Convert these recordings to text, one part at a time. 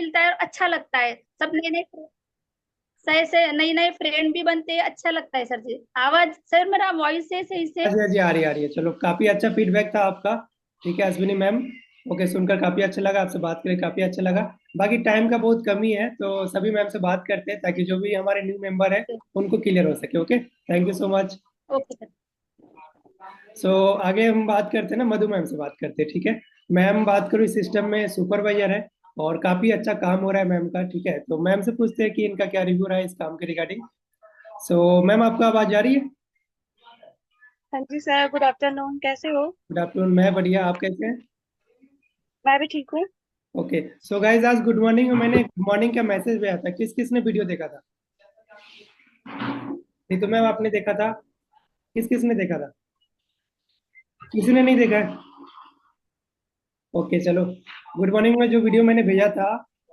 मिलता है और अच्छा लगता है। सब नए नए सही से नई नए फ्रेंड भी बनते हैं, अच्छा लगता है सर जी। आवाज सर मेरा वॉइस है सही से? जी जी, आ रही है। चलो, काफी अच्छा फीडबैक था आपका। ठीक है अश्विनी मैम। ओके, सुनकर काफी अच्छा लगा, आपसे बात करके काफी अच्छा लगा। बाकी टाइम का बहुत कमी है, तो सभी मैम से बात करते हैं ताकि जो भी हमारे न्यू मेंबर है उनको क्लियर हो सके। Okay, thank you so much. Okay sir. So आगे हम बात करते हैं ना, मधु मैम से बात करते हैं। ठीक है, मैम बात करूँ, इस सिस्टम में सुपरवाइजर है और काफी अच्छा काम हो रहा है मैम का। ठीक है, तो मैम से पूछते हैं कि इनका क्या रिव्यू रहा है इस काम के रिगार्डिंग। सो मैम, आपका आवाज आ रही है? हाँ जी सर, गुड आफ्टरनून, कैसे हो? Good afternoon. मैं बढ़िया, आप कैसे हैं? मैं भी ठीक हूँ। ओके। सो गाइज, आज गुड मॉर्निंग में मैंने गुड मॉर्निंग का मैसेज भेजा था, किस किस ने वीडियो देखा था? नहीं तो मैम, आपने देखा था? किस किस ने देखा था? किसी ने नहीं देखा है? ओके चलो। गुड मॉर्निंग में जो वीडियो मैंने भेजा था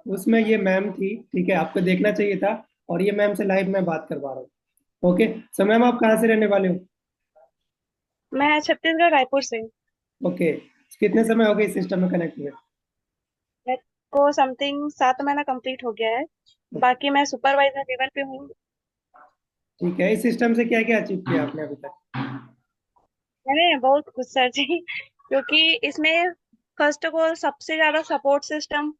उसमें ये मैम थी। ठीक है, आपको देखना चाहिए था। और ये मैम से लाइव मैं बात करवा रहा हूँ। ओके। सो मैम, आप कहाँ से रहने वाले हो? मैं छत्तीसगढ़ रायपुर से। ओके। कितने समय हो गए इस सिस्टम में कनेक्ट हुए? मेरे को समथिंग 7 महीना कंप्लीट हो गया है। बाकी मैं सुपरवाइजर लेवल पे हूँ। ठीक है, इस सिस्टम से क्या क्या अचीव किया आपने अभी तक? मैंने बहुत कुछ सर जी क्योंकि इसमें फर्स्ट ऑफ ऑल सबसे ज्यादा सपोर्ट सिस्टम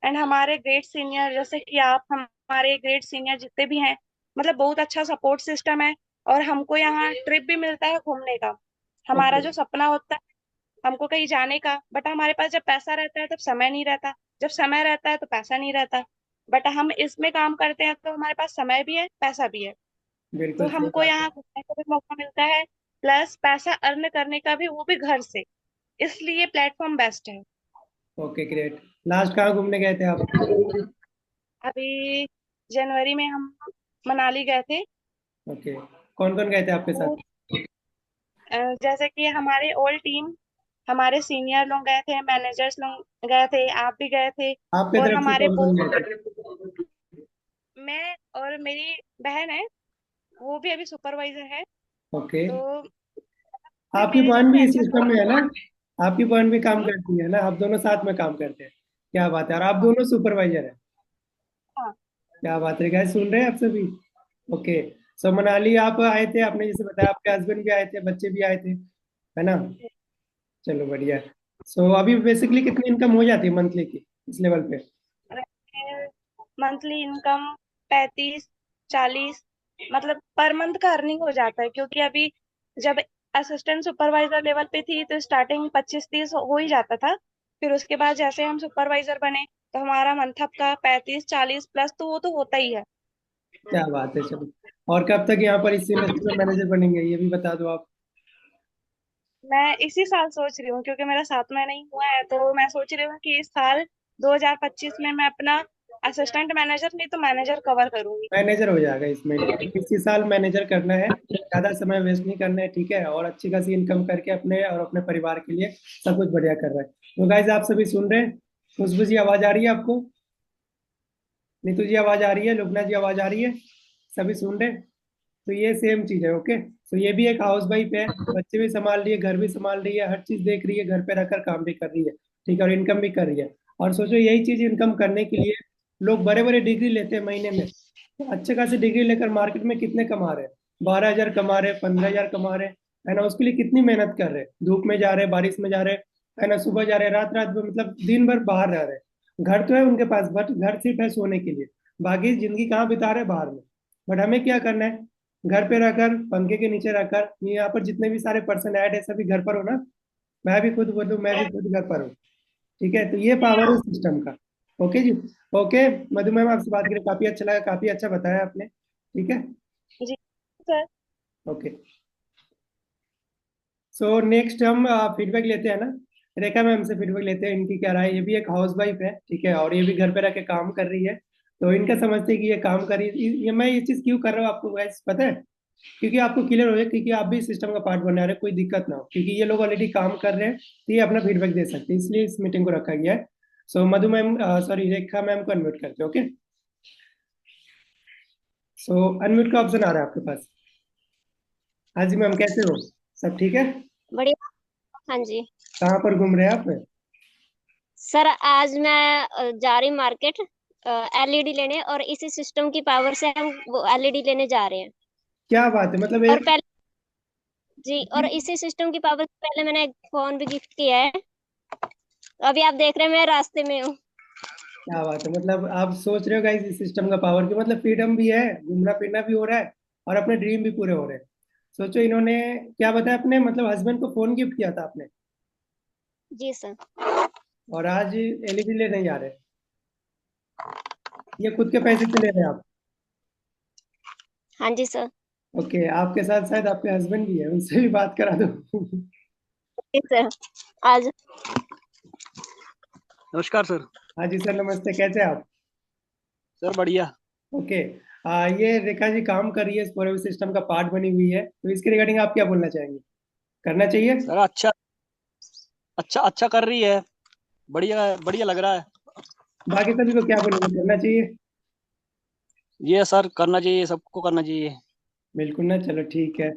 एंड हमारे ग्रेट सीनियर जैसे कि आप, हमारे ग्रेट सीनियर जितने भी हैं, मतलब बहुत अच्छा सपोर्ट सिस्टम है। और हमको यहाँ ट्रिप भी मिलता है घूमने का। हमारा ओके। जो सपना होता है हमको कहीं जाने का, बट हमारे पास जब पैसा रहता है तब समय नहीं रहता, जब समय रहता है तो पैसा नहीं रहता। बट हम इसमें काम करते हैं तो हमारे पास समय भी है, पैसा भी है। तो बिल्कुल सही हमको बात है। यहाँ घूमने का भी मौका मिलता है, प्लस पैसा अर्न करने का भी, वो भी घर से। इसलिए प्लेटफॉर्म बेस्ट है। Okay great. लास्ट कहाँ घूमने गए थे आप? अभी जनवरी में हम मनाली गए थे। ओके। कौन कौन गए थे आपके तो साथ? जैसे कि हमारे ओल्ड टीम, हमारे सीनियर लोग गए थे, मैनेजर्स लोग गए थे, आप भी गए थे। आपके और तरफ से हमारे कौन कौन गए थे? मैं और मेरी बहन है, वो भी अभी सुपरवाइजर है। ओके। तो आपकी मेरे बहन सबसे भी इस अच्छा सिस्टम में है ना? आपकी बहन भी काम हम्म, करती है ना? आप दोनों साथ में काम करते हैं? क्या बात है, और आप दोनों सुपरवाइजर हैं? हाँ। क्या बात है गाइस, सुन रहे हैं आप सभी? ओके। सो मनाली आप आए थे, आपने जैसे बताया आपके हस्बैंड भी आए थे, बच्चे भी आए थे, है ना? चलो बढ़िया। सो अभी बेसिकली कितनी इनकम हो जाती है मंथली की इस लेवल पे? मंथली इनकम 35-40, मतलब पर मंथ का अर्निंग हो जाता है। क्योंकि अभी जब असिस्टेंट सुपरवाइजर लेवल पे थी तो स्टार्टिंग 25-30 हो ही जाता था। फिर उसके बाद जैसे हम सुपरवाइजर बने तो हमारा मंथ का 35-40 प्लस तो वो तो होता ही है। क्या बात है, चलो। और कब तक यहाँ पर इस इंडस्ट्री में मैनेजर बनेंगे ये भी बता दो आप। मैं इसी साल सोच रही हूँ, क्योंकि मेरा 7 महीना ही हुआ है, तो मैं सोच रही हूँ कि इस साल 2025 में मैं अपना असिस्टेंट मैनेजर नहीं तो मैनेजर कवर करूंगी। मैनेजर हो जाएगा इसमें। इसी साल मैनेजर करना है, ज्यादा समय वेस्ट नहीं करना है। ठीक है, और अच्छी खासी इनकम करके अपने और अपने परिवार के लिए सब कुछ बढ़िया कर रहा है। तो गाइज, आप सभी सुन रहे हैं? खुशबू जी आवाज आ रही है आपको? नीतू जी आवाज आ रही है? लुबना जी आवाज आ रही है? सभी सुन रहे हैं? तो ये सेम चीज है। ओके। तो ये भी एक हाउस वाइफ है, बच्चे भी संभाल रही है, घर भी संभाल रही है, हर चीज देख रही है, घर पे रहकर काम भी कर रही है। ठीक है, और इनकम भी कर रही है। और सोचो, यही चीज इनकम करने के लिए लोग बड़े बड़े डिग्री लेते हैं महीने में। तो अच्छे खासी डिग्री लेकर मार्केट में कितने कमा रहे हैं? 12,000 कमा रहे हैं, 15,000 कमा रहे हैं, है ना? उसके लिए कितनी मेहनत कर रहे हैं, धूप में जा रहे हैं, बारिश में जा रहे हैं, है ना? सुबह जा रहे हैं, रात रात में, मतलब दिन भर बाहर रह रहे हैं। घर तो है उनके पास, बट घर सिर्फ है सोने के लिए। बाकी जिंदगी कहाँ बिता रहे हैं? बाहर में। बट हमें क्या करना है? घर पे रहकर, पंखे के नीचे रहकर, यहाँ पर जितने भी सारे पर्सन ऐड है सभी घर पर हो ना? मैं भी खुद बोलूँ, मैं भी खुद घर पर हूँ। ठीक है, तो ये पावर है सिस्टम का। ओके जी। ओके। मधु मैम, आपसे बात करके काफी अच्छा लगा, काफी अच्छा बताया आपने। ठीक है। जी सर। ओके। सो नेक्स्ट हम फीडबैक लेते हैं ना, रेखा मैम से फीडबैक लेते हैं, इनकी क्या राय है। ये भी एक हाउस वाइफ है, ठीक है, और ये भी घर पे रह के काम कर रही है। तो इनका समझते हैं कि ये काम कर रही है। ये मैं ये चीज क्यों कर रहा हूँ आपको guys पता है? क्योंकि आपको क्लियर हो जाए, क्योंकि आप भी सिस्टम का पार्ट बना रहे हैं, कोई दिक्कत ना हो, क्योंकि ये लोग ऑलरेडी काम कर रहे हैं तो ये अपना फीडबैक दे सकते हैं, इसलिए इस मीटिंग को रखा गया है। सो मधु मैम, सॉरी रेखा मैम को अनम्यूट करते हैं। ओके। सो अनम्यूट का ऑप्शन आ रहा है आपके पास। हाँ जी मैम, कैसे हो? सब ठीक है? बढ़िया। हाँ जी। कहाँ पर घूम रहे हैं आप? सर आज मैं जा रही मार्केट एलईडी लेने, और इसी सिस्टम की पावर से हम वो एलईडी लेने जा रहे हैं। क्या बात है, मतलब और एक। पहले जी, और इसी सिस्टम की पावर से पहले मैंने एक फोन भी गिफ्ट किया है। अभी आप देख रहे हैं मैं रास्ते में हूँ। क्या बात है, मतलब आप सोच रहे हो गाइस इस सिस्टम का पावर की, मतलब फ्रीडम भी है, घूमना फिरना भी हो रहा है, और अपने ड्रीम भी पूरे हो रहे हैं। सोचो इन्होंने क्या बताया, अपने मतलब हस्बैंड को फोन गिफ्ट किया था आपने, जी सर। और आज एलईडी लेने जा रहे हैं। ये खुद के पैसे से ले रहे हैं आप? हाँ जी सर। ओके, आपके साथ शायद आपके हस्बैंड भी है, उनसे भी बात करा दो। जी सर। आज नमस्कार सर। हाँ जी सर, नमस्ते, कैसे हैं आप? सर बढ़िया। ओके। ये रेखा जी काम कर रही है, इस पूरे सिस्टम का पार्ट बनी हुई है, तो इसके रिगार्डिंग आप क्या बोलना चाहेंगे? करना चाहिए? सर अच्छा अच्छा अच्छा कर रही है। बढ़िया बढ़िया लग रहा है। बाकी सभी को क्या बोलेंगे, करना चाहिए? ये सर करना चाहिए, सबको करना चाहिए। बिल्कुल ना, चलो ठीक है।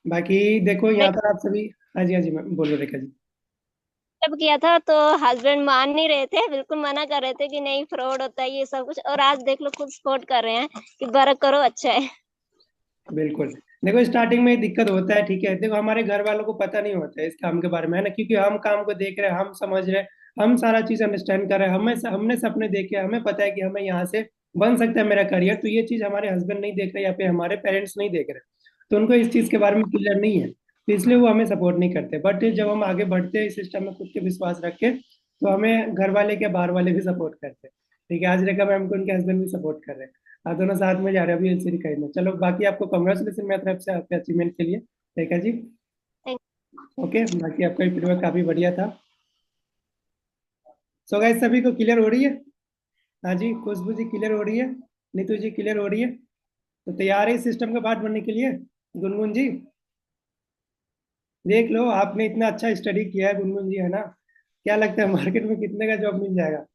बाकी देखो यहाँ पर आप सभी। हाँ जी, हाँ जी, मैं बोलो रेखा जी। जब किया था तो हस्बैंड मान नहीं रहे थे, बिल्कुल मना कर रहे थे कि नहीं फ्रॉड होता है ये सब कुछ, और आज देख लो खुद सपोर्ट कर रहे हैं कि बर्क करो, अच्छा है। बिल्कुल। देखो स्टार्टिंग में दिक्कत होता है, ठीक है, देखो हमारे घर वालों को पता नहीं होता है इस काम के बारे में, है ना, क्योंकि हम काम को देख रहे हैं, हम समझ रहे हैं, हम सारा चीज अंडरस्टैंड कर रहे हैं, हमें हमने सपने देखे, हमें पता है कि हमें यहाँ से बन सकता है मेरा करियर, तो ये चीज हमारे हस्बैंड नहीं देख रहे या फिर हमारे पेरेंट्स नहीं देख रहे, तो उनको इस चीज के बारे में क्लियर नहीं है, तो इसलिए वो हमें सपोर्ट नहीं करते। बट जब हम आगे बढ़ते हैं इस सिस्टम में खुद के विश्वास रख के, तो हमें घर वाले के बाहर वाले भी सपोर्ट करते हैं। ठीक है, आज रेखा मैम को उनके हस्बैंड भी सपोर्ट कर रहे हैं, आप दोनों साथ में जा रहे हैं अभी एलसीडी खरीदने। चलो बाकी आपको कॉन्ग्रेचुलेसन मेरी तरफ से आपके अचीवमेंट के लिए, रेखा जी। ओके, बाकी आपका भी फीडबैक काफी बढ़िया था। सो गाइस, सभी को क्लियर हो रही है? हाँ जी, खुशबू जी क्लियर हो रही है, नीतू जी क्लियर हो रही है, तो तैयार है इस सिस्टम का पार्ट बनने के लिए? गुनगुन जी, देख लो आपने इतना अच्छा स्टडी किया है गुनगुन जी, है ना, क्या लगता है मार्केट में कितने का जॉब मिल जाएगा?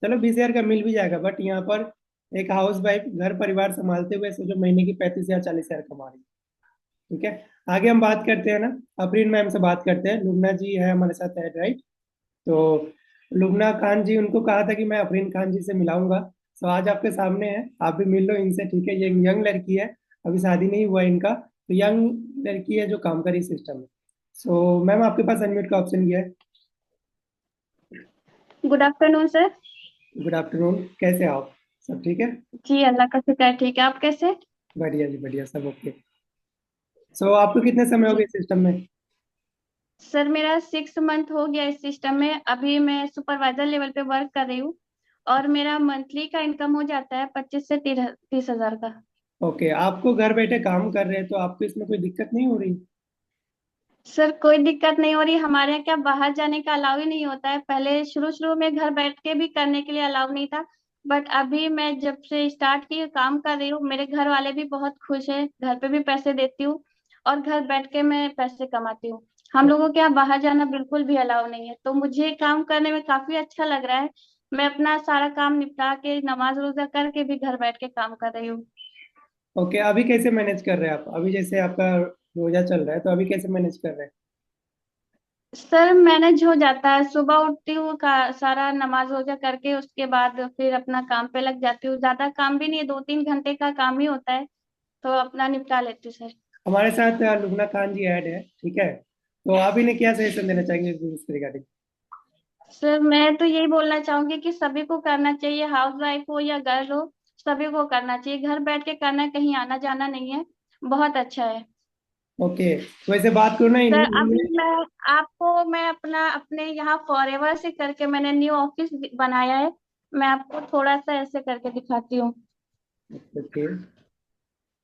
चलो 20,000 का मिल भी जाएगा, बट यहाँ पर एक हाउस वाइफ घर परिवार संभालते हुए सोचो महीने की 35 या 40 हजार कमा रही है। ठीक है, आगे हम बात करते हैं ना, अफरीन मैम से बात करते हैं, लुबना जी है हमारे साथ, है राइट? तो लुबना खान जी, उनको कहा था कि मैं अफरीन खान जी से मिलाऊंगा, तो आज आपके सामने है, आप भी मिल लो इनसे, ठीक है, ये यंग लड़की है, अभी शादी नहीं हुआ इनका, तो यंग लड़की है जो काम करी सिस्टम में। सो मैम आपके पास अनम्यूट का ऑप्शन किया है। Good afternoon sir. Good afternoon, कैसे हो आप? सब ठीक है? जी अल्लाह का शुक्र है, ठीक है, आप कैसे? बढ़िया जी, बढ़िया, सब ओके। सो आपको कितने समय हो जी गए सिस्टम में? सर, मेरा 6 मंथ हो गया इस सिस्टम में। अभी मैं सुपरवाइजर लेवल पे वर्क कर रही हूँ, और मेरा मंथली का इनकम हो जाता है 25 से 30 हजार का। ओके, आपको घर बैठे काम कर रहे हैं, तो आपको इसमें कोई दिक्कत नहीं हो रही? सर कोई दिक्कत नहीं हो रही, हमारे यहाँ क्या बाहर जाने का अलाउ ही नहीं होता है। पहले शुरू शुरू में घर बैठ के भी करने के लिए अलाउ नहीं था, बट अभी मैं जब से स्टार्ट की काम कर रही हूँ, मेरे घर वाले भी बहुत खुश हैं, घर पे भी पैसे देती हूँ और घर बैठ के मैं पैसे कमाती हूँ। हम लोगों के यहाँ बाहर जाना बिल्कुल भी अलाउ नहीं है, तो मुझे काम करने में काफी अच्छा लग रहा है। मैं अपना सारा काम निपटा के नमाज रोजा करके भी घर बैठ के काम कर रही हूँ। ओके, अभी कैसे मैनेज कर रहे हैं आप, अभी जैसे आपका रोजा चल रहा है, तो अभी कैसे मैनेज कर रहे हैं? सर मैनेज हो जाता है, सुबह उठती हूँ का सारा नमाज रोजा करके, उसके बाद फिर अपना काम पे लग जाती हूँ। ज्यादा काम भी नहीं है, 2-3 घंटे का काम ही होता है, तो अपना निपटा लेती हूँ सर। हमारे साथ लुबना खान जी ऐड है, ठीक है, तो आप इन्हें क्या सजेशन देना चाहेंगे इस बिजनेस रिगार्डिंग? सर मैं तो यही बोलना चाहूंगी कि सभी को करना चाहिए, हाउस वाइफ हो या गर्ल हो, सभी को करना चाहिए। घर बैठ के करना है, कहीं आना जाना नहीं है, बहुत अच्छा है। ओके, तो वैसे बात करूँ ना सर अभी इनमें। मैं अपना अपने यहाँ फॉरएवर से करके मैंने न्यू ऑफिस बनाया है, मैं आपको थोड़ा सा ऐसे करके दिखाती हूँ। ओके,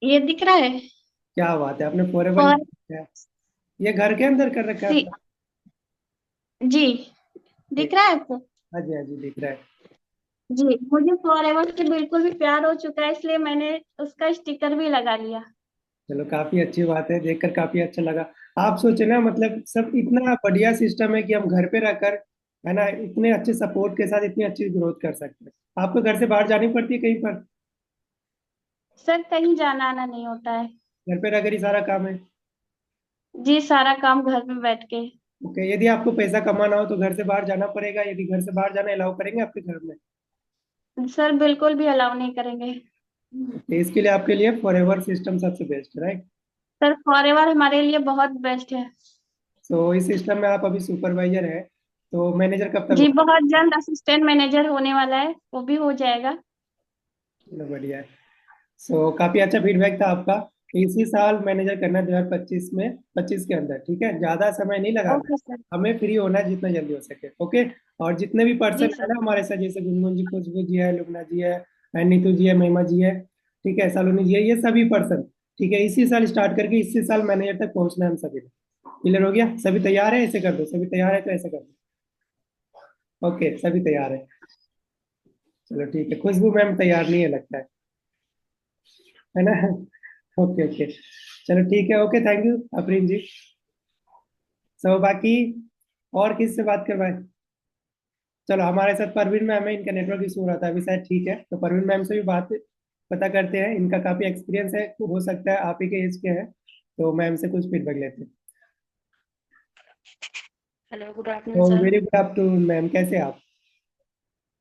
ये दिख रहा है? क्या बात है, आपने फोरेबल फॉर ये घर के अंदर कर रखा है सी आपने? जी, ठीक। दिख रहा है आपको? हाँ जी, हाँ जी, दिख रहा है। जी, मुझे फॉरएवर से बिल्कुल भी प्यार हो चुका है, इसलिए मैंने उसका स्टिकर भी लगा लिया। चलो काफी अच्छी बात है, देखकर काफी अच्छा लगा। आप सोचे ना, मतलब सब इतना बढ़िया सिस्टम है कि हम घर पे रहकर, है ना, इतने अच्छे सपोर्ट के साथ इतनी अच्छी ग्रोथ कर सकते हैं। आपको घर से बाहर जानी पड़ती है कहीं पर? सर कहीं जाना आना नहीं होता है। घर पे रहकर ही सारा काम है? जी सारा काम घर पे बैठ के। ओके, यदि आपको पैसा कमाना हो तो घर से बाहर जाना पड़ेगा, यदि घर से बाहर जाना अलाउ करेंगे आपके घर में? सर बिल्कुल भी अलाउ नहीं करेंगे। तो इसके लिए आपके लिए फॉरएवर सिस्टम सबसे बेस्ट है, राइट? सर फॉरएवर हमारे लिए बहुत बेस्ट है। सो इस सिस्टम में आप अभी सुपरवाइजर है, तो मैनेजर कब तक जी, हो? बहुत जल्द असिस्टेंट मैनेजर होने वाला है, वो भी हो जाएगा। चलो बढ़िया है। सो काफी अच्छा फीडबैक था आपका। इसी साल मैनेजर करना है 2025 में, 25 के अंदर, ठीक है? ज्यादा समय नहीं लगाना है। Okay sir. हमें फ्री होना है जितना जल्दी हो सके, ओके? और जितने भी जी पर्सन है सर। ना हमारे साथ, जैसे गुनगुन जी, खुशबू जी है, लुबना जी है, नीतू जी है, महिमा जी है, ठीक है, सलोनी जी है, ये सभी पर्सन, ठीक है, इसी साल स्टार्ट करके इसी साल मैनेजर तक पहुंचना है हम सभी को। क्लियर हो गया? सभी तैयार है? ऐसे कर दो, सभी तैयार है तो ऐसे कर दो। ओके, सभी तैयार है। चलो ठीक है, खुशबू मैम तैयार नहीं है लगता है ना? ओके ओके, चलो ठीक है, ओके, थैंक यू अफरीन जी। सो बाकी और किससे बात करवाएं? चलो, हमारे साथ परवीन मैम है, इनका नेटवर्क इशू हो रहा था, अभी शायद ठीक है, तो परवीन मैम से भी बात पता करते हैं, इनका काफी एक्सपीरियंस है, हो सकता है आप ही के एज के हैं, तो मैम से कुछ फीडबैक लेते हैं। हेलो, गुड आफ्टरनून तो sir. Very good afternoon ma'am, कैसे हैं आप?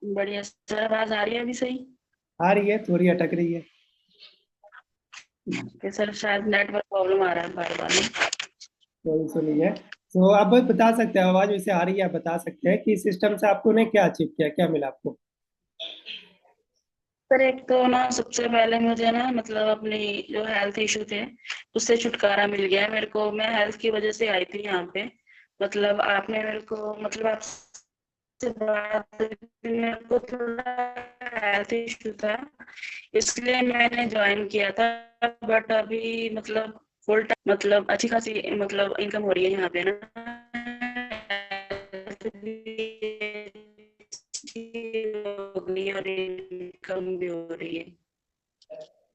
बढ़िया सर, आवाज आ रही है अभी सही? आ रही है, थोड़ी अटक रही है। कि सर शायद नेटवर्क प्रॉब्लम आ रहा है बार बार। कोई इशू नहीं है। तो आप बता सकते हैं, आवाज वैसे आ रही है, आप बता सकते हैं कि सिस्टम से आपको ने क्या अचीव किया, क्या मिला आपको? सर एक तो ना सबसे पहले मुझे ना मतलब अपनी जो हेल्थ इशू थे उससे छुटकारा मिल गया है मेरे को। मैं हेल्थ की वजह से आई थी यहाँ पे। मतलब आपने मेरे को मतलब आपसे बात करके मेरे को थोड़ा हेल्थ इशू था, इसलिए मैंने ज्वाइन किया था। बट अभी मतलब फुल टाइम मतलब अच्छी खासी मतलब इनकम हो रही है यहाँ पे ना। हो गई और इनकम भी हो रही है।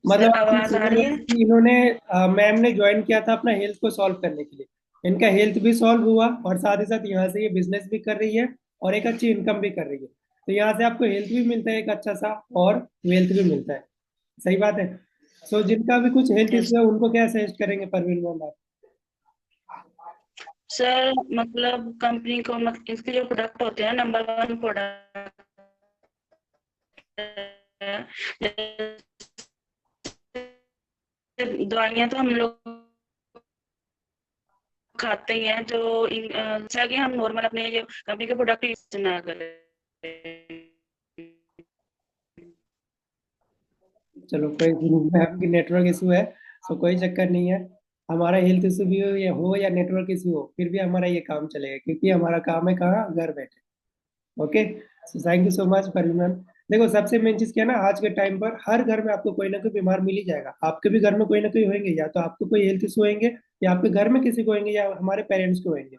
मतलब सर आपने आवाज आ सुना रही है है? कि इन्होंने, मैम ने ज्वाइन किया था अपना हेल्थ को सॉल्व करने के लिए, इनका हेल्थ भी सॉल्व हुआ और साथ ही साथ यहाँ से ये बिजनेस भी कर रही है और एक अच्छी इनकम भी कर रही है, तो यहाँ से आपको हेल्थ भी मिलता है एक अच्छा सा, और वेल्थ भी मिलता है। सही बात है। सो जिनका भी कुछ हेल्थ यस इश्यू है उनको क्या सजेस्ट करेंगे परवीन मैम आप? सर, मतलब कंपनी को इसके जो प्रोडक्ट होते हैं नंबर वन प्रोडक्ट दवाइयाँ तो हम लोग खाते ही हैं, जो जैसा कि हम नॉर्मल अपने जो कंपनी के प्रोडक्ट यूज ना करें। चलो कोई मैम की नेटवर्क इशू है, तो कोई चक्कर नहीं है। हमारा हेल्थ इशू भी हो या नेटवर्क इशू हो, फिर भी हमारा ये काम चलेगा, क्योंकि हमारा काम है कहाँ, घर बैठे। Okay, so thank you so much Parveen ma'am. देखो, सबसे मेन चीज क्या है ना, आज के टाइम पर हर घर में आपको कोई ना कोई बीमार मिल ही जाएगा, आपके भी घर में कोई ना कोई होंगे, या तो आपको कोई हेल्थ इशू होंगे, या आपके घर में किसी को होंगे, या हमारे पेरेंट्स को होंगे।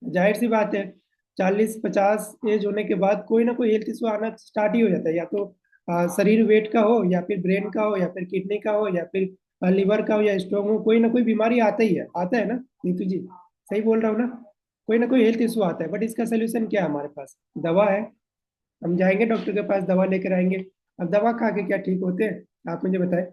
जाहिर सी बात है, 40-50 एज होने के बाद कोई ना कोई हेल्थ इशू आना स्टार्ट ही हो जाता है, या तो शरीर वेट का हो, या फिर ब्रेन का हो, या फिर किडनी का हो, या फिर लिवर का हो, या स्ट्रोक हो, कोई ना कोई बीमारी आता ही है, आता है ना नीतू जी? सही बोल रहा हूँ ना? कोई ना कोई हेल्थ इशू आता है, बट इसका सोल्यूशन क्या है हमारे पास? दवा है। हम जाएंगे डॉक्टर के पास, दवा लेकर आएंगे। अब दवा खा के क्या ठीक होते हैं? आप मुझे बताएं।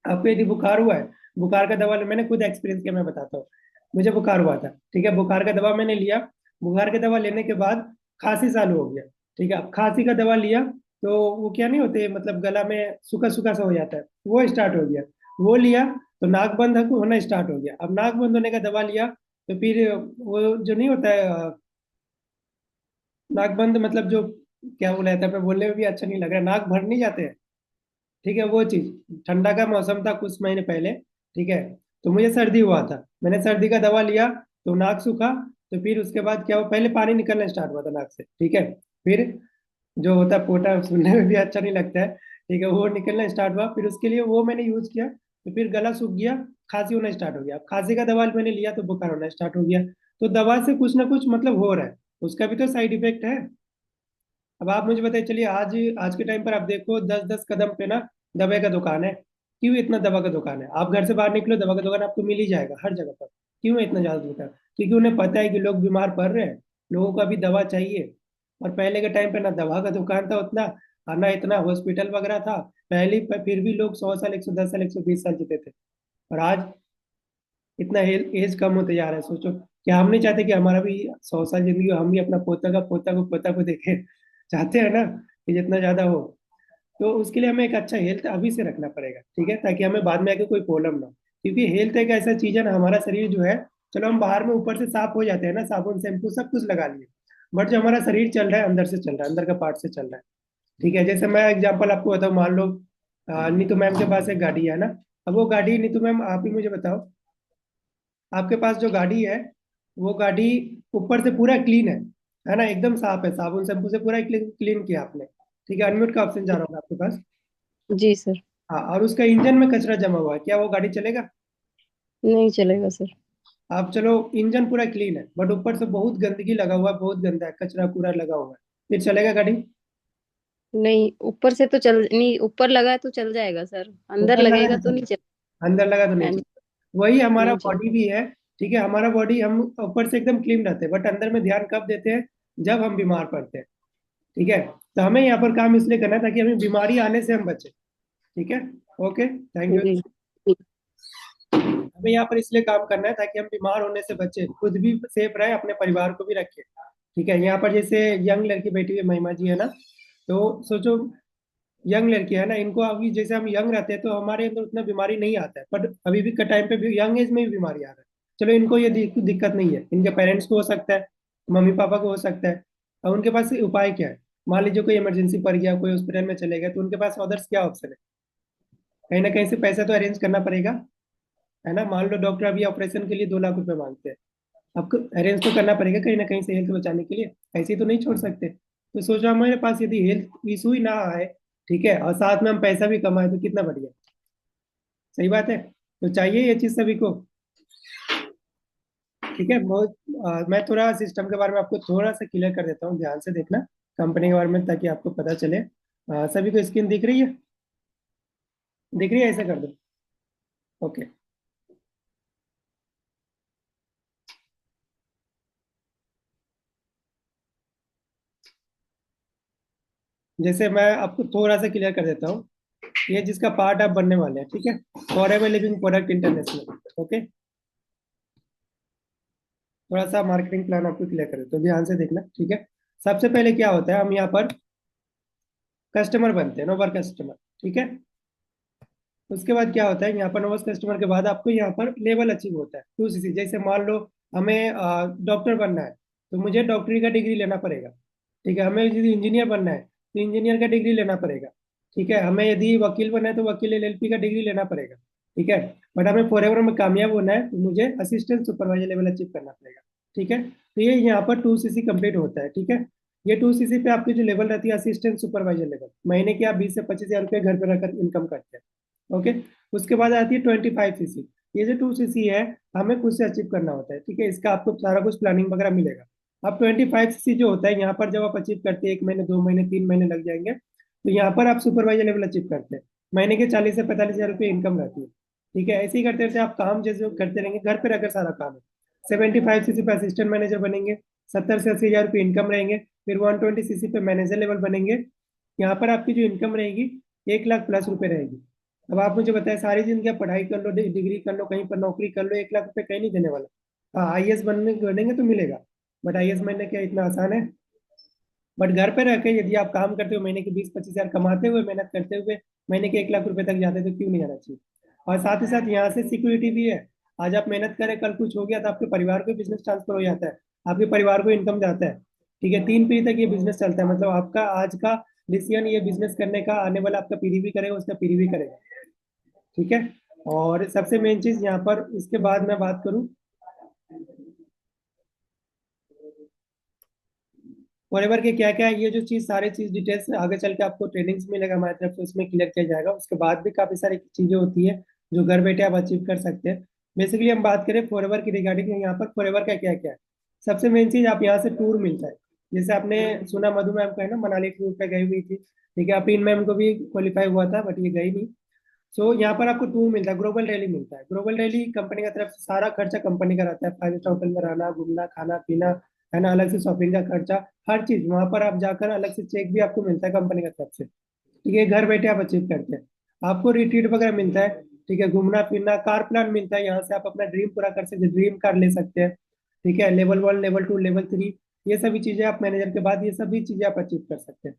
आपको यदि बुखार हुआ है, बुखार का दवा मैंने खुद एक्सपीरियंस किया, मैं बताता हूँ। मुझे बुखार हुआ था, ठीक है, बुखार का दवा मैंने लिया। बुखार का दवा लेने के बाद खांसी चालू हो गया, ठीक है। अब खांसी का दवा लिया तो वो क्या नहीं होते, मतलब गला में सूखा सूखा सा हो जाता है, वो स्टार्ट हो गया। वो लिया तो नाक बंद होना स्टार्ट हो गया। अब नाक बंद होने का दवा लिया तो फिर वो जो नहीं होता है, नाक बंद मतलब जो, क्या बोला जाता है, मैं बोलने में भी अच्छा नहीं लग रहा, नाक भर नहीं जाते हैं, ठीक है, वो चीज। ठंडा का मौसम था कुछ महीने पहले, ठीक है, तो मुझे सर्दी हुआ था, मैंने सर्दी का दवा लिया तो नाक सूखा। तो फिर उसके बाद क्या हुआ, पहले पानी निकलना स्टार्ट हुआ था नाक से, ठीक है। फिर जो होता है पोटा, सुनने में भी अच्छा नहीं लगता है, ठीक है, वो निकलना स्टार्ट हुआ, फिर उसके लिए वो मैंने यूज किया, तो फिर गला सूख गया, खांसी होना स्टार्ट हो गया। अब खांसी का दवा मैंने लिया तो बुखार होना स्टार्ट हो गया। तो दवा से कुछ ना कुछ मतलब हो रहा है, उसका भी तो साइड इफेक्ट है। अब आप मुझे बताइए, चलिए आज आज के टाइम पर आप देखो, 10-10 कदम पे ना दवा का दुकान है। क्यों इतना दवा का दुकान है? आप घर से बाहर निकलो, दवा का दुकान आपको मिल ही जाएगा हर जगह पर। क्यों है इतना ज्यादा दुकान? क्योंकि उन्हें पता है कि लोग बीमार पड़ रहे हैं, लोगों को अभी दवा चाहिए। और पहले के टाइम पे ना दवा का दुकान था उतना, और ना इतना हॉस्पिटल वगैरह था पहले, फिर भी लोग 100 साल, 110 साल, 120 साल जीते थे। और आज इतना एज कम होते जा रहा है, सोचो। क्या हम नहीं चाहते कि हमारा भी 100 साल जिंदगी हो, हम भी अपना पोता को देखे? चाहते हैं ना कि जितना ज्यादा हो। तो उसके लिए हमें एक अच्छा हेल्थ अभी से रखना पड़ेगा, ठीक है, ताकि हमें बाद में आके कोई प्रॉब्लम ना हो। क्योंकि हेल्थ एक ऐसा चीज है ना, हमारा शरीर जो है, चलो हम बाहर में ऊपर से साफ हो जाते हैं ना, साबुन शैम्पू सब कुछ लगा लिए, बट जो हमारा शरीर चल रहा है अंदर से चल रहा है, अंदर का पार्ट से चल रहा है। ठीक है, जैसे मैं एग्जांपल आपको बताऊं, मान लो नीतू मैम के पास एक गाड़ी है ना। अब वो गाड़ी, नीतू मैम आप ही मुझे बताओ, आपके पास जो गाड़ी है, वो गाड़ी ऊपर से पूरा क्लीन है ना, एकदम साफ है, साबुन शैम्पू से पूरा क्लीन क्लीन किया आपने। ठीक है, अनम्यूट का ऑप्शन जा रहा होगा आपके पास। जी सर। हाँ, और उसका इंजन में कचरा जमा हुआ है, क्या वो गाड़ी चलेगा? नहीं चलेगा सर। आप चलो, इंजन पूरा क्लीन है, बट ऊपर से बहुत गंदगी लगा हुआ है, बहुत गंदा है, कचरा पूरा लगा हुआ है, फिर चलेगा गाड़ी? नहीं, ऊपर से तो चल नहीं, ऊपर लगा है तो चल जाएगा सर, अंदर ऊपर लगा लगेगा तो तो नहीं चलेगा, अंदर लगा तो नहीं चलेगा। चलेगा। वही हमारा नहीं चलेगा। बॉडी भी है। ठीक है, हमारा बॉडी हम ऊपर से एकदम क्लीन रहते हैं, बट अंदर में ध्यान कब देते हैं? जब हम बीमार पड़ते हैं। ठीक है, तो हमें यहाँ पर काम इसलिए करना है ताकि हमें बीमारी आने से हम बचे। ठीक है, ओके, थैंक यू। जी जी। हमें यहाँ पर इसलिए काम करना है ताकि हम बीमार होने से बचे, खुद भी सेफ रहे, अपने परिवार को भी रखे। ठीक है, यहाँ पर जैसे यंग लड़की बैठी हुई है, महिमा जी है ना, तो सोचो, यंग लड़की है ना, इनको अभी जैसे हम यंग रहते हैं तो हमारे अंदर उतना बीमारी नहीं आता है, बट अभी भी का टाइम पे भी यंग एज में भी बीमारी आ रहा है। चलो, इनको ये दिक्कत नहीं है, इनके पेरेंट्स को हो सकता है, मम्मी पापा को हो सकता है। और उनके पास उपाय क्या है? मान लीजिए कोई इमरजेंसी पड़ गया, कोई हॉस्पिटल में चले गए, तो उनके पास अदर्स क्या ऑप्शन है? कहीं ना कहीं से पैसा तो अरेंज करना पड़ेगा, है ना। मान लो डॉक्टर अभी ऑपरेशन के लिए 2 लाख रुपए मांगते हैं, आपको अरेंज तो करना पड़ेगा कहीं ना कहीं से हेल्थ बचाने के लिए, ऐसे ही तो नहीं छोड़ सकते। तो सोचो, हमारे पास यदि हेल्थ इशू ही ना आए, ठीक है, और साथ में हम पैसा भी कमाए, तो कितना बढ़िया। सही बात है, तो चाहिए ये चीज सभी को। ठीक है, बहुत मैं थोड़ा सिस्टम के बारे में आपको थोड़ा सा क्लियर कर देता हूँ, ध्यान से देखना कंपनी के बारे में, ताकि आपको पता चले। सभी को स्क्रीन दिख रही है? दिख रही है? ऐसा कर दो, ओके। जैसे मैं आपको थोड़ा सा क्लियर कर देता हूँ, ये जिसका पार्ट आप बनने वाले हैं, ठीक है, forever living product international, okay. थोड़ा सा मार्केटिंग प्लान आपको क्लियर कर देता हूँ, ध्यान से देखना, ठीक है। सबसे पहले क्या होता है, हम यहाँ पर कस्टमर बनते हैं, नोबर कस्टमर, ठीक है। उसके बाद क्या होता है, यहाँ पर नोबर कस्टमर के बाद आपको यहाँ पर लेवल अचीव होता है 2cc। जैसे मान लो हमें डॉक्टर बनना है, तो मुझे डॉक्टरी का डिग्री लेना पड़ेगा। ठीक है, हमें यदि इंजीनियर बनना है तो इंजीनियर का डिग्री लेना पड़ेगा। ठीक है, हमें यदि वकील बनना है तो वकील एलएलपी का डिग्री लेना पड़ेगा। ठीक है, बट हमें फॉरएवर में कामयाब होना है तो मुझे असिस्टेंट सुपरवाइजर लेवल अचीव करना पड़ेगा। ठीक है, तो ये यहाँ पर 2cc कंप्लीट होता है। ठीक है, ये 2cc पे आपकी जो लेवल रहती है असिस्टेंट सुपरवाइजर लेवल, महीने की आप 20 से 25 हज़ार रुपये घर पर रखकर इनकम करते हैं। ओके, उसके बाद आती है 25cc। ये जो 2cc है, हमें खुद से अचीव करना होता है। ठीक है, इसका आपको सारा कुछ प्लानिंग वगैरह मिलेगा। अब 25cc जो होता है, यहाँ पर जब आप अचीव करते हैं, 1 महीने 2 महीने 3 महीने लग जाएंगे, तो यहाँ पर आप सुपरवाइजर लेवल अचीव करते हैं, महीने के 40 से 45 हज़ार रुपये इनकम रहती है। ठीक है, ऐसे ही करते रहते आप काम, जैसे करते रहेंगे घर पे रहकर सारा काम है। 75cc पे असिस्टेंट मैनेजर बनेंगे, 70 से 80 हज़ार रुपये इनकम रहेंगे। फिर 120cc पे मैनेजर लेवल बनेंगे। यहाँ पर आपकी जो इनकम रहेगी 1 लाख+ रुपए रहेगी। अब आप मुझे बताएं, सारी जिंदगी आप पढ़ाई कर लो, डिग्री कर लो, कहीं पर नौकरी कर लो, 1 लाख रुपए कहीं नहीं देने वाला। हाँ, आईएएस बनेंगे तो मिलेगा, बट आईएएस बनने क्या इतना आसान है? बट घर पे रह के यदि आप काम करते हो, महीने के 20-25 हज़ार कमाते हुए, मेहनत करते हुए, महीने के 1 लाख रुपए तक जाते तो क्यों नहीं जाना चाहिए? और साथ ही साथ यहाँ से सिक्योरिटी भी है। आज आप मेहनत करें, कल कुछ हो गया तो आपके परिवार को बिजनेस ट्रांसफर हो जाता है, आपके परिवार को इनकम जाता है। ठीक है, 3 पीढ़ी तक ये बिजनेस चलता है, मतलब आपका आज का डिसीजन ये बिजनेस करने का, आने वाला आपका पीढ़ी भी करेगा, उसका पीढ़ी भी करेगा। ठीक है, और सबसे मेन चीज यहाँ पर, इसके बाद मैं बात करूं फॉरएवर के क्या क्या है, ये जो चीज, सारी चीज डिटेल्स आगे चल के आपको ट्रेनिंग्स मिलेगा हमारी तरफ से, उसमें क्लियर किया जाएगा। उसके बाद भी काफी सारी चीजें होती है जो घर बैठे आप अचीव कर सकते हैं। बेसिकली हम बात करें फॉरएवर की रिगार्डिंग, यहाँ पर फॉरएवर का क्या क्या है। सबसे मेन चीज, आप यहाँ से टूर मिलता है। जैसे आपने सुना मधु मैम का है ना, मनाली टूर पे गई हुई थी। ठीक है, अपिन मैम को भी क्वालिफाई हुआ था, बट ये गई नहीं। सो यहाँ पर आपको टूर मिलता है, ग्लोबल रैली मिलता है। ग्लोबल रैली कंपनी का तरफ से सारा खर्चा कंपनी का रहता है, 5 स्टार होटल में रहना, घूमना, खाना पीना, है ना, अलग से शॉपिंग का खर्चा, हर चीज वहां पर आप जाकर अलग से चेक भी आपको मिलता है कंपनी का तरफ से। ठीक है, घर बैठे आप अचीव करते हैं। आपको रिट्रीट वगैरह मिलता है। ठीक है, घूमना फिरना, कार प्लान मिलता है, यहाँ से आप अपना ड्रीम पूरा कर सकते हैं, ड्रीम कार ले सकते हैं। ठीक है, लेवल 1, लेवल 2, लेवल 3, ये सभी चीजें आप मैनेजर के बाद ये सभी चीजें आप अचीव कर सकते हैं।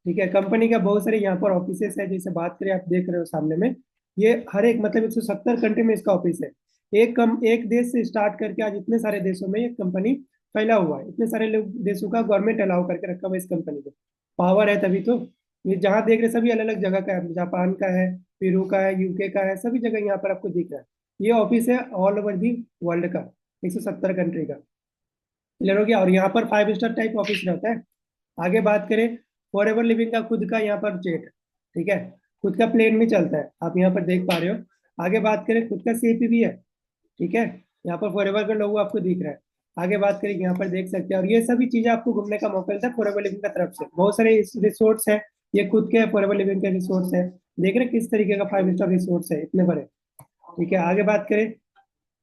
ठीक है, कंपनी का बहुत सारे यहाँ पर ऑफिसेस है, जैसे बात करें आप देख रहे हो सामने में, ये हर एक मतलब 170 कंट्री में इसका ऑफिस है। एक देश से स्टार्ट करके आज इतने सारे देशों में ये कंपनी फैला हुआ है, इतने सारे लोग देशों का गवर्नमेंट अलाउ करके रखा हुआ है इस कंपनी को। पावर है तभी तो। ये जहाँ देख रहे सभी अलग अलग जगह का है, जापान का है, पेरू का है, यूके का है, सभी जगह यहाँ पर आपको दिख रहा है। ये ऑफिस है ऑल ओवर दी वर्ल्ड का, 170 कंट्री का। क्लियर हो गया। और यहाँ पर 5 स्टार टाइप ऑफिस रहता है। आगे बात करें, फॉरएवर लिविंग का खुद का यहाँ पर जेट, ठीक है, खुद का प्लेन भी चलता है, आप यहाँ पर देख पा रहे हो। आगे बात करें, खुद का सीपी भी है, ठीक है, यहाँ पर फॉरएवर का लोगो आपको दिख रहा है। आगे बात करें, यहाँ पर देख सकते हैं, और ये सभी चीजें आपको घूमने का मौका मिलता है फॉरएवर लिविंग का तरफ से। बहुत सारे रिसोर्ट्स है, ये खुद के फॉरएवर लिविंग के रिसोर्ट्स है। देख रहे हैं किस तरीके का 5 स्टार रिसोर्ट्स है, इतने बड़े। ठीक है, आगे बात करें,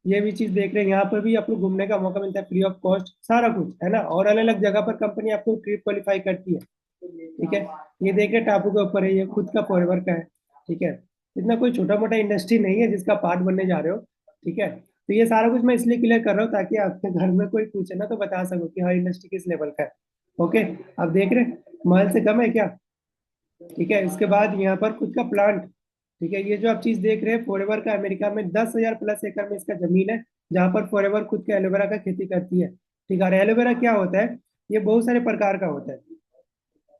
ये भी चीज देख रहे हैं, यहाँ पर भी आपको घूमने का मौका मिलता है फ्री ऑफ कॉस्ट, सारा कुछ है ना। और अलग अलग जगह पर कंपनी आपको ट्रिप क्वालिफाई करती है। ठीक है, ये देख रहे हैं टापू के ऊपर है, ये खुद का फॉरएवर का है। ठीक है, इतना कोई छोटा मोटा इंडस्ट्री नहीं है जिसका पार्ट बनने जा रहे हो। ठीक है, तो ये सारा कुछ मैं इसलिए क्लियर कर रहा हूँ ताकि आपके घर में कोई पूछे ना तो बता सको कि हाँ इंडस्ट्री किस लेवल का है। ओके, आप देख रहे हैं महल से कम है क्या। ठीक है, इसके बाद यहाँ पर खुद का प्लांट। ठीक है, ये जो आप चीज देख रहे हैं फॉरएवर का, अमेरिका में 10,000 प्लस एकड़ में इसका जमीन है, जहाँ पर फॉरएवर खुद के एलोवेरा का खेती करती है। ठीक है, और एलोवेरा क्या होता है, ये बहुत सारे प्रकार का होता है,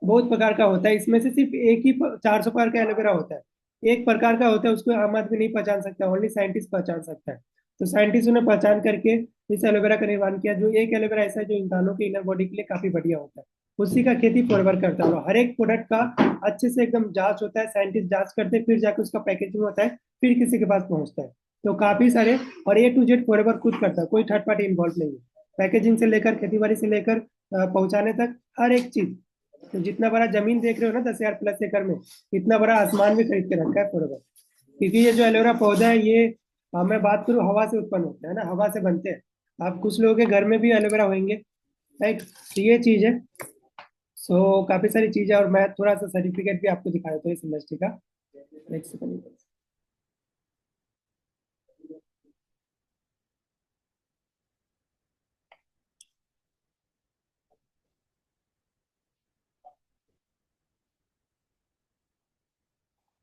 बहुत प्रकार का होता है। इसमें से सिर्फ एक ही 400 प्रकार का एलोवेरा होता है, एक प्रकार का होता है, उसको आम आदमी नहीं पहचान सकता, ओनली साइंटिस्ट पहचान सकता है। तो साइंटिस्ट ने पहचान करके इस एलोवेरा का निर्माण किया, जो एक एलोवेरा ऐसा है जो इंसानों के इनर बॉडी के लिए काफी बढ़िया होता है, उसी का खेती फॉरएवर करता है। और हर एक प्रोडक्ट का अच्छे से एकदम जांच होता है, साइंटिस्ट जांच करते हैं, फिर जाकर उसका पैकेजिंग होता है, फिर किसी के पास पहुंचता है। तो काफी सारे, और A to Z फॉरएवर खुद करता है, कोई थर्ड पार्टी इन्वॉल्व नहीं है। पैकेजिंग से लेकर खेती बाड़ी से लेकर पहुंचाने तक हर एक चीज। तो जितना बड़ा जमीन देख रहे हो ना 10,000 प्लस एकड़ में, इतना बड़ा आसमान भी खरीद के रखा है फॉरएवर। क्योंकि ये जो एलोवेरा पौधा है, ये मैं बात करूँ हवा से उत्पन्न होता है ना, हवा से बनते हैं। आप कुछ लोगों के घर में भी एलोवेरा होंगे, राइट। तो ये चीज है। सो काफी सारी चीज है, और मैं थोड़ा सा सर्टिफिकेट भी आपको दिखा देता हूँ इस इंडस्ट्री का। एक सेकंड।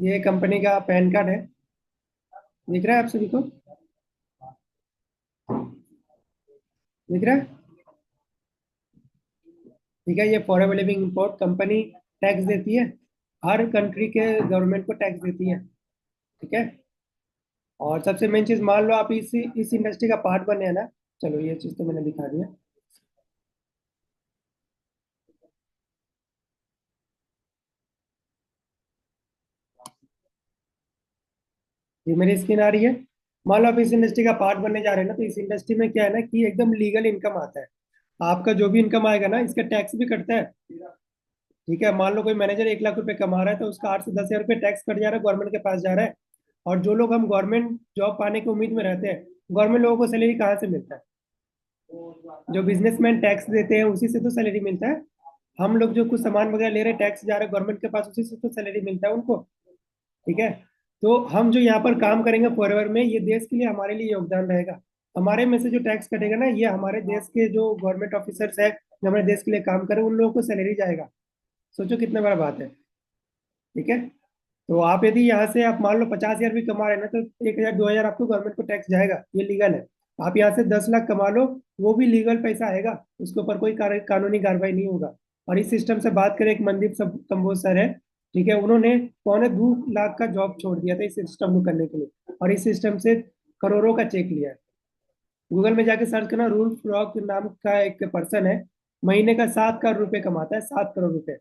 ये कंपनी का पैन कार्ड है, दिख रहा है आप सभी को, दिख रहा है। ठीक है, ये forever living import company tax देती है, हर कंट्री के गवर्नमेंट को टैक्स देती है। ठीक है, और सबसे मेन चीज, मान लो आप इस इंडस्ट्री का पार्ट बने हैं ना, चलो ये चीज तो मैंने दिखा दिया। ये मेरी स्क्रीन आ रही है। मान लो आप इस इंडस्ट्री का पार्ट बनने जा रहे हैं ना, तो इस इंडस्ट्री में क्या है ना कि एकदम लीगल इनकम आता है। आपका जो भी इनकम आएगा ना, इसका टैक्स भी कटता है। ठीक है, मान लो कोई मैनेजर 1 लाख रुपए कमा रहा है, तो उसका 8 से 10 हज़ार रुपये टैक्स कट जा रहा है, गवर्नमेंट के पास जा रहा है। और जो लोग हम गवर्नमेंट जॉब पाने की उम्मीद में रहते हैं, गवर्नमेंट लोगों को सैलरी कहाँ से मिलता है, जो बिजनेसमैन टैक्स देते हैं उसी से तो सैलरी मिलता है। हम लोग जो कुछ सामान वगैरह ले रहे हैं, टैक्स जा रहा है गवर्नमेंट के पास, उसी से तो सैलरी मिलता है उनको। ठीक है, तो हम जो यहाँ पर काम करेंगे फॉरएवर में, ये देश के लिए हमारे लिए योगदान रहेगा। हमारे में से जो टैक्स कटेगा ना, ये हमारे देश के जो गवर्नमेंट ऑफिसर्स है, जो हमारे देश के लिए काम करे, उन लोगों को सैलरी जाएगा। सोचो कितना बड़ा बात है। ठीक है, तो आप यदि यहाँ से आप मान लो 50 हज़ार भी कमा रहे हैं ना, तो 1,000 2,000 आपको गवर्नमेंट को टैक्स जाएगा, ये लीगल है। आप यहाँ से 10 लाख कमा लो, वो भी लीगल पैसा आएगा, उसके ऊपर कोई कानूनी कार्रवाई नहीं होगा। और इस सिस्टम से बात करें, एक मनदीप सब कंबोज सर है, ठीक है, उन्होंने 2.25 लाख का जॉब छोड़ दिया था इस सिस्टम को करने के लिए, और इस सिस्टम से करोड़ों का चेक लिया है। गूगल में जाके सर्च करना, रूल फ्रॉक नाम का एक पर्सन है, महीने का 7 करोड़ रुपए कमाता है, 7 करोड़ रुपए।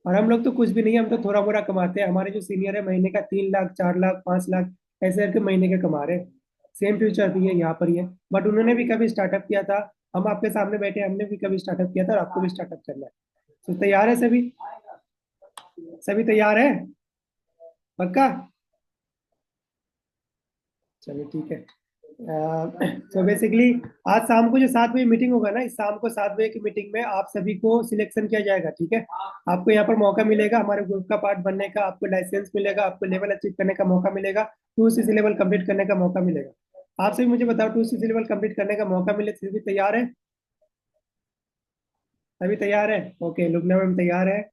और हम लोग तो कुछ भी नहीं, हम तो थोड़ा मोड़ा कमाते हैं। हमारे जो सीनियर है, महीने का 3 लाख, 4 लाख, 5 लाख ऐसे करके महीने के कमा रहे हैं। सेम फ्यूचर भी है यहाँ पर ही है, बट उन्होंने भी कभी स्टार्टअप किया था। हम आपके सामने बैठे, हमने भी कभी स्टार्टअप किया था, और आपको भी स्टार्टअप करना है। तो तैयार है सभी, सभी तैयार है, पक्का। चलिए ठीक है। तो बेसिकली आज शाम को जो 7 बजे मीटिंग होगा ना, इस शाम को 7 बजे की मीटिंग में आप सभी को सिलेक्शन किया जाएगा। ठीक है, आपको यहाँ पर मौका मिलेगा हमारे ग्रुप का पार्ट बनने का, आपको लाइसेंस मिलेगा, आपको लेवल अचीव करने का मौका मिलेगा, 2 CC लेवल कंप्लीट करने का मौका मिलेगा। आपसे भी मुझे बताओ, 2CC लेवल कंप्लीट करने का मौका मिले तो भी तैयार है? सभी तैयार है? ओके, लुबना मैम तैयार है।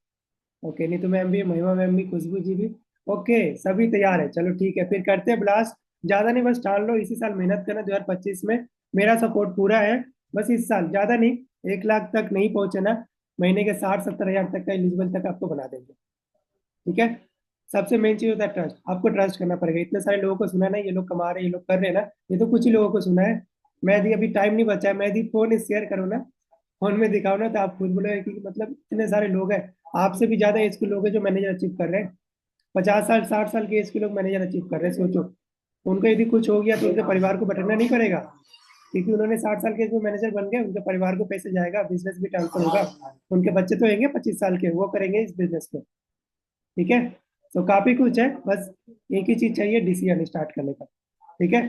ओके, नीतू मैम भी, महिमा मैम भी, खुशबू जी भी। ओके, सभी तैयार है। चलो ठीक है, फिर करते हैं ब्लास्ट। ज्यादा नहीं, बस ठान लो इसी साल मेहनत करना 2025 में। मेरा सपोर्ट पूरा है। बस इस साल ज्यादा नहीं, 1 लाख तक नहीं पहुंचना। महीने के 60-70 हजार तक का एलिजिबल तक आपको बना देंगे। ठीक है। सबसे मेन चीज होता है ट्रस्ट। आपको ट्रस्ट करना पड़ेगा। इतने सारे लोगों को सुना ना, ये लोग कमा रहे हैं, ये लोग कर रहे हैं ना, ये तो कुछ ही लोगों को सुना है। मैं यदि अभी टाइम नहीं बचा है, मैं यदि फोन शेयर करूँ ना, फोन में दिखाओ ना, तो आप खुद बोलोगे कि मतलब इतने सारे लोग हैं। आपसे भी ज्यादा एज के लोग हैं जो मैनेजर अचीव कर रहे हैं। 50 साल 60 साल के एज के लोग मैनेजर अचीव कर रहे हैं, सोचो। उनको यदि कुछ हो गया तो उनके परिवार को भटकना नहीं पड़ेगा, क्योंकि उन्होंने 60 साल के एज में मैनेजर बन गए, उनके परिवार को पैसे जाएगा, बिजनेस भी ट्रांसफर होगा। उनके बच्चे तो होंगे 25 साल के, वो करेंगे इस बिजनेस को। ठीक है। तो काफी कुछ है, बस एक ही चीज चाहिए, डिसीजन स्टार्ट करने का। ठीक है।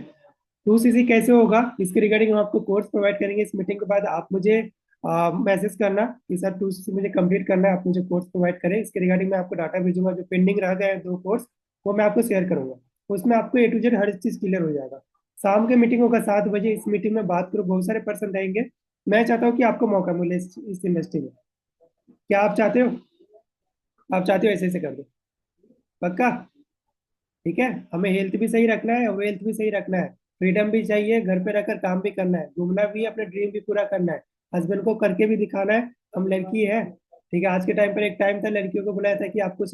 2CC कैसे होगा इसके रिगार्डिंग हम आपको कोर्स प्रोवाइड करेंगे। इस मीटिंग के बाद आप मुझे मैसेज करना कि सर 2CC मुझे कंप्लीट करना है, आप मुझे कोर्स प्रोवाइड करें। इसके रिगार्डिंग मैं आपको डाटा भेजूंगा, जो पेंडिंग रह गए हैं 2 कोर्स, वो मैं आपको शेयर करूंगा। उसमें आपको A to Z हर चीज क्लियर हो जाएगा। शाम के मीटिंग होगा 7 बजे। इस मीटिंग में बात करो, बहुत सारे पर्सन रहेंगे। मैं चाहता हूँ कि आपको मौका मिले इस इंडस्ट्री में। क्या आप चाहते हो? आप चाहते हो ऐसे ऐसे कर दो? पक्का? ठीक है। हमें हेल्थ भी सही रखना है और वेल्थ भी सही रखना है। फ्रीडम भी चाहिए, घर पे रहकर काम भी करना है, घूमना भी है, अपने ड्रीम भी पूरा करना है, हस्बैंड को करके भी दिखाना है। हम लड़की है, ठीक है। आज के टाइम पर एक टाइम था लड़कियों को बुलाया था कि आपको